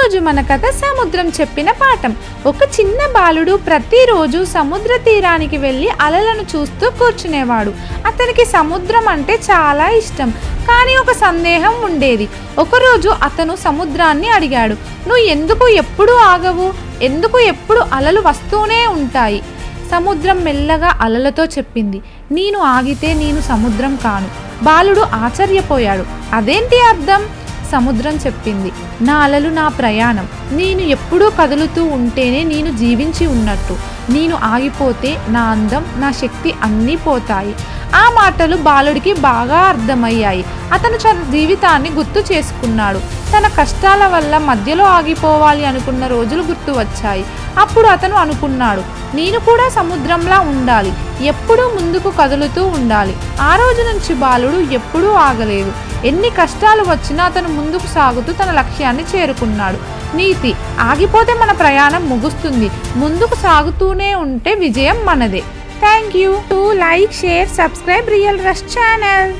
ఈరోజు మన కథ సముద్రం చెప్పిన పాఠం. ఒక చిన్న బాలుడు ప్రతిరోజు సముద్ర తీరానికి వెళ్ళి అలలను చూస్తూ కూర్చునేవాడు. అతనికి సముద్రం అంటే చాలా ఇష్టం. కానీ ఒక సందేహం ఉండేది. ఒకరోజు అతను సముద్రాన్ని అడిగాడు, నువ్వు ఎందుకు ఎప్పుడూ ఆగవు? ఎందుకు ఎప్పుడు అలలు వస్తూనే ఉంటాయి? సముద్రం మెల్లగా అలలతో చెప్పింది, నేను ఆగితే నేను సముద్రం కాను. బాలుడు ఆశ్చర్యపోయాడు. అదేంటి అర్థం? సముద్రం చెప్పింది, నా అలలు నా ప్రయాణం. నేను ఎప్పుడూ కదులుతూ ఉంటేనే నేను జీవించి ఉన్నట్టు. నేను ఆగిపోతే నా అందం, నా శక్తి అన్నీ పోతాయి. ఆ మాటలు బాలుడికి బాగా అర్థమయ్యాయి. అతను జీవితాన్ని గుర్తు చేసుకున్నాడు. తన కష్టాల వల్ల మధ్యలో ఆగిపోవాలి అనుకున్న రోజులు గుర్తు వచ్చాయి. అప్పుడు అతను అనుకున్నాడు, నేను కూడా సముద్రంలా ఉండాలి, ఎప్పుడూ ముందుకు కదులుతూ ఉండాలి. ఆ రోజు నుంచి బాలుడు ఎప్పుడూ ఆగలేదు. ఎన్ని కష్టాలు వచ్చినా అతను ముందుకు సాగుతూ తన లక్ష్యాన్ని చేరుకున్నాడు. నీతి: ఆగిపోతే మన ప్రయాణం ముగుస్తుంది, ముందుకు సాగుతూనే ఉంటే విజయం మనదే. Thank you. To like, share, subscribe real rush channel.